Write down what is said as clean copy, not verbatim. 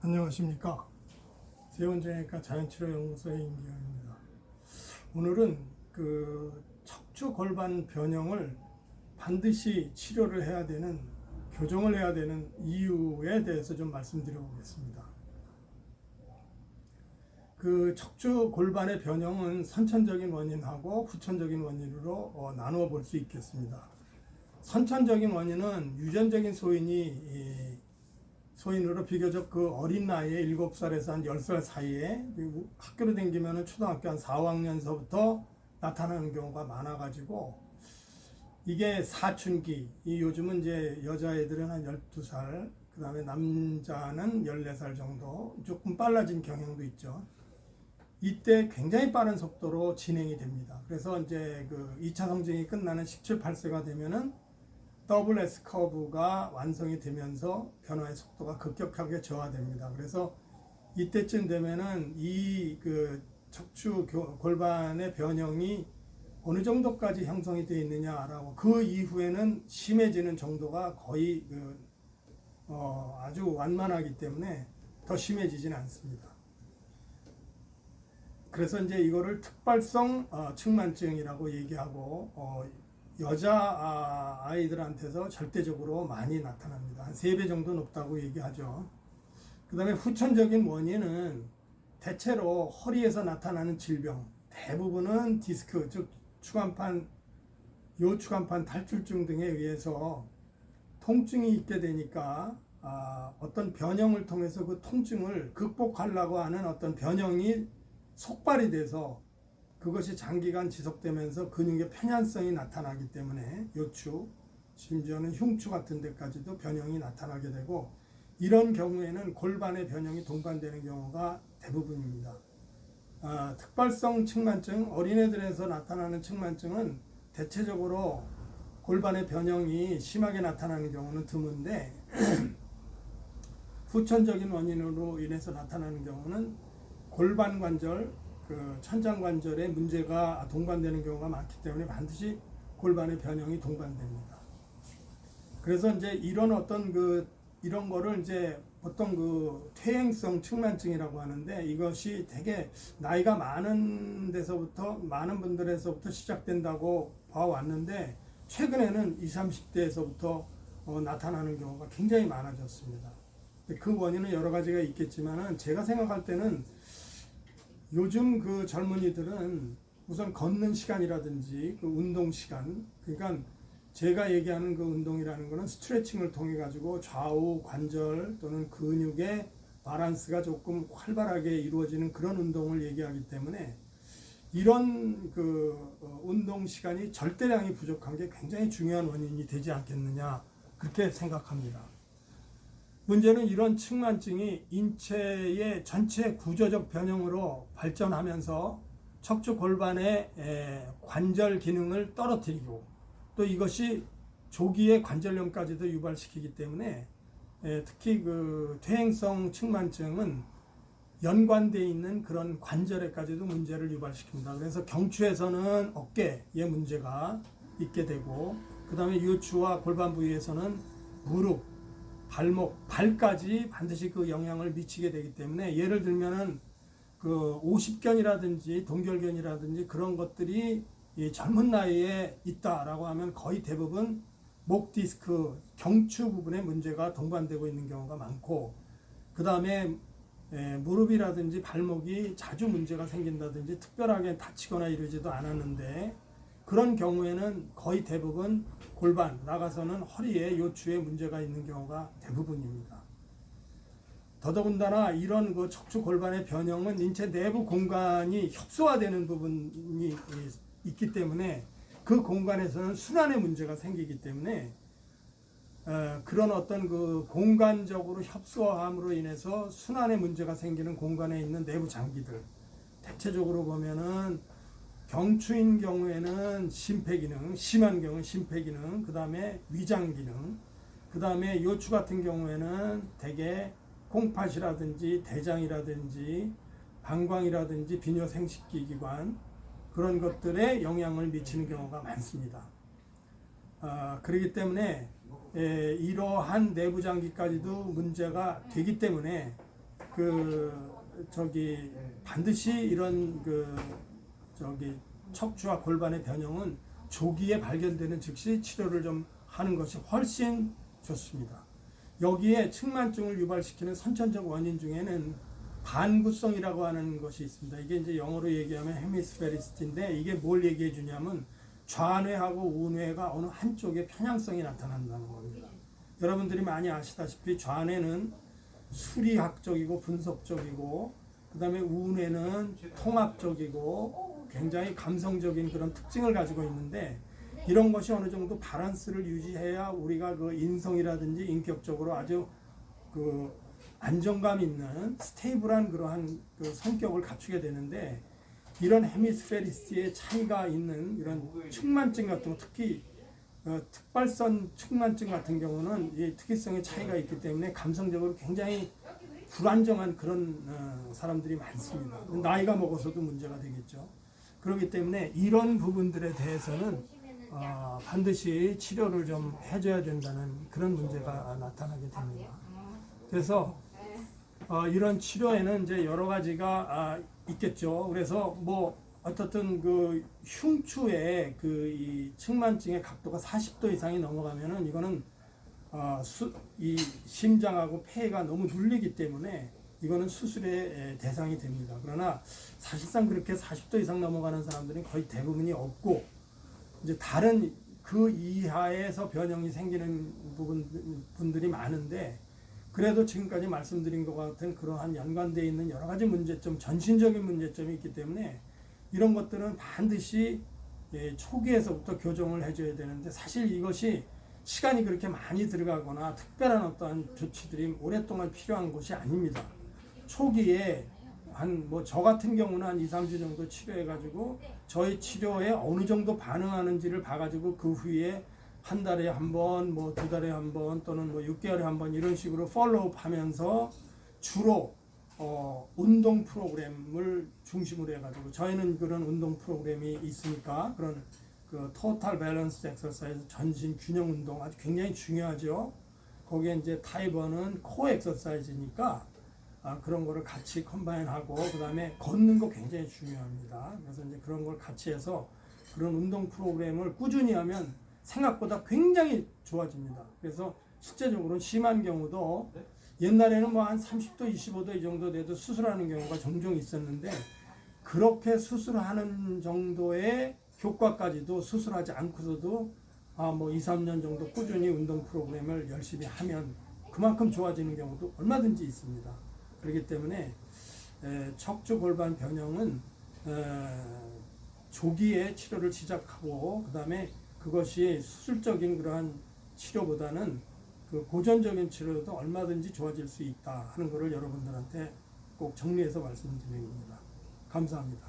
안녕하십니까. 세원정형외과 자연치료연구소의 임기영입니다. 오늘은 척추 골반 변형을 반드시 치료를 해야 되는, 교정을 해야 되는 이유에 대해서 좀 말씀드려 보겠습니다. 척추 골반의 변형은 선천적인 원인하고 후천적인 원인으로 나누어 볼 수 있겠습니다. 선천적인 원인은 유전적인 소인으로 비교적 어린 나이에 7살에서 한 10살 사이에 학교를 다니면 초등학교 한 4, 5학년서부터 나타나는 경우가 많아가지고 이게 사춘기, 요즘은 이제 여자애들은 한 12살, 그 다음에 남자는 14살 정도, 조금 빨라진 경향도 있죠. 이때 굉장히 빠른 속도로 진행이 됩니다. 그래서 이제 2차 성징이 끝나는 17, 8세가 되면은 더블 S 커브가 완성이 되면서 변화의 속도가 급격하게 저하됩니다. 그래서 이때쯤 되면은 척추 골반의 변형이 어느 정도까지 형성이 되어 있느냐라고, 그 이후에는 심해지는 정도가 거의 아주 완만하기 때문에 더 심해지진 않습니다. 그래서 이제 이거를 특발성 측만증이라고 얘기하고 여자 아이들한테서 절대적으로 많이 나타납니다. 한 3배 정도 높다고 얘기하죠. 그 다음에 후천적인 원인은 대체로 허리에서 나타나는 질병, 대부분은 디스크, 즉 요추간판 탈출증 등에 의해서 통증이 있게 되니까 어떤 변형을 통해서 그 통증을 극복하려고 하는 어떤 변형이 속발이 돼서 그것이 장기간 지속되면서 근육의 편ян성이 나타나기 때문에 요추, 심지어는 흉추 같은 데까지도 변형이 나타나게 되고, 이런 경우에는 골반의 변형이 동반되는 경우가 대부분입니다. 특발성 측만증, 어린애들에서 나타나는 측만증은 대체적으로 골반의 변형이 심하게 나타나는 경우는 드문데 후천적인 원인으로 인해서 나타나는 경우는 골반 관절, 천장관절에 문제가 동반되는 경우가 많기 때문에 반드시 골반의 변형이 동반됩니다. 그래서 이제 이런 거를 이제 보통 퇴행성 측만증이라고 하는데, 이것이 되게 나이가 많은 분들에서부터 시작된다고 봐왔는데, 최근에는 20, 30대에서부터 나타나는 경우가 굉장히 많아졌습니다. 그 원인은 여러 가지가 있겠지만은, 제가 생각할 때는 요즘 젊은이들은 우선 걷는 시간이라든지 운동 시간, 그러니까 제가 얘기하는 운동이라는 것은 스트레칭을 통해 가지고 좌우 관절 또는 근육의 바란스가 조금 활발하게 이루어지는 그런 운동을 얘기하기 때문에, 이런 운동 시간이 절대량이 부족한 게 굉장히 중요한 원인이 되지 않겠느냐, 그렇게 생각합니다. 문제는 이런 측만증이 인체의 전체 구조적 변형으로 발전하면서 척추 골반의 관절 기능을 떨어뜨리고, 또 이것이 조기에 관절염까지도 유발시키기 때문에 특히 퇴행성 측만증은 연관되어 있는 그런 관절에까지도 문제를 유발시킵니다. 그래서 경추에서는 어깨에 문제가 있게 되고, 그 다음에 요추와 골반 부위에서는 무릎, 발목, 발까지 반드시 영향을 미치게 되기 때문에, 예를 들면은 오십견이라든지 동결견이라든지 그런 것들이 젊은 나이에 있다라고 하면 거의 대부분 목 디스크, 경추 부분에 문제가 동반되고 있는 경우가 많고, 그 다음에 무릎이라든지 발목이 자주 문제가 생긴다든지 특별하게 다치거나 이러지도 않았는데, 그런 경우에는 거의 대부분 골반, 나가서는 허리에 요추에 문제가 있는 경우가 대부분입니다. 더더군다나 이런 척추 골반의 변형은 인체 내부 공간이 협소화되는 부분이 있기 때문에, 그 공간에서는 순환의 문제가 생기기 때문에 그런 어떤 공간적으로 협소함으로 인해서 순환의 문제가 생기는 공간에 있는 내부 장기들, 대체적으로 보면은 경추인 경우에는 심폐기능, 심한 경우는 심폐기능, 그 다음에 위장기능, 그 다음에 요추 같은 경우에는 대개 콩팥이라든지 대장이라든지 방광이라든지 비뇨생식기 기관, 그런 것들에 영향을 미치는 경우가 많습니다. 그렇기 때문에 이러한 내부 장기까지도 문제가 되기 때문에 반드시 이런 척추와 골반의 변형은 조기에 발견되는 즉시 치료를 좀 하는 것이 훨씬 좋습니다. 여기에 측만증을 유발시키는 선천적 원인 중에는 반구성이라고 하는 것이 있습니다. 이게 이제 영어로 얘기하면 헤미스페리스티인데 이게 뭘 얘기해 주냐면 좌뇌하고 우뇌가 어느 한쪽에 편향성이 나타난다는 겁니다. 여러분들이 많이 아시다시피 좌뇌는 수리학적이고 분석적이고 그 다음에 우뇌는 통합적이고 굉장히 감성적인 그런 특징을 가지고 있는데 이런 것이 어느 정도 밸런스를 유지해야 우리가 그 인성이라든지 인격적으로 아주 그 안정감 있는 스테이블한 그러한 그 성격을 갖추게 되는데 이런 헤미스페리스티의 차이가 있는 이런 측만증 같은 거 특히 특발성 측만증 같은 경우는 이 특이성의 차이가 있기 때문에 감성적으로 굉장히 불안정한 그런 사람들이 많습니다. 나이가 먹어서도 문제가 되겠죠. 그렇기 때문에 이런 부분들에 대해서는 반드시 치료를 좀 해줘야 된다는 그런 문제가 나타나게 됩니다. 그래서 이런 치료에는 이제 여러 가지가 있겠죠. 그래서 뭐 어떻든 그 흉추의 이 측만증의 각도가 40도 이상이 넘어가면은 이거는 이 심장하고 폐가 너무 눌리기 때문에 이거는 수술의 대상이 됩니다. 그러나 사실상 그렇게 40도 이상 넘어가는 사람들은 거의 대부분이 없고 이제 다른 그 이하에서 변형이 생기는 분들이 많은데 그래도 지금까지 말씀드린 것 같은 그러한 연관되어 있는 여러 가지 문제점, 전신적인 문제점이 있기 때문에 이런 것들은 반드시 초기에서부터 교정을 해줘야 되는데 사실 이것이 시간이 그렇게 많이 들어가거나 특별한 어떠한 조치들이 오랫동안 필요한 것이 아닙니다. 초기에 저 같은 경우는 한 2, 3주 정도 치료해가지고 저희 치료에 어느 정도 반응하는지를 봐가지고 그 후에 한 달에 한 번, 뭐 2달에 한 번 또는 뭐 6개월에 한 번 이런 식으로 팔로우업 하면서 주로 운동 프로그램을 중심으로 해가지고 저희는 그런 운동 프로그램이 있으니까 그런 그 토탈 밸런스 엑서사이즈 전신 균형 운동 아주 굉장히 중요하죠. 거기에 이제 타입 1은 코어 엑서사이즈니까 그런 거를 같이 컴바인하고 그 다음에 걷는 거 굉장히 중요합니다. 그래서 이제 그런 걸 같이 해서 그런 운동 프로그램을 꾸준히 하면 생각보다 굉장히 좋아집니다. 그래서 실제적으로 심한 경우도 옛날에는 뭐 한 30도, 25도 이 정도 돼도 수술하는 경우가 종종 있었는데 그렇게 수술하는 정도의 효과까지도 수술하지 않고서도 뭐 2, 3년 정도 꾸준히 운동 프로그램을 열심히 하면 그만큼 좋아지는 경우도 얼마든지 있습니다. 그렇기 때문에 척추 골반 변형은 조기에 치료를 시작하고 그 다음에 그것이 수술적인 그러한 치료보다는 그 고전적인 치료도 얼마든지 좋아질 수 있다 하는 것을 여러분들한테 꼭 정리해서 말씀드립니다. 감사합니다.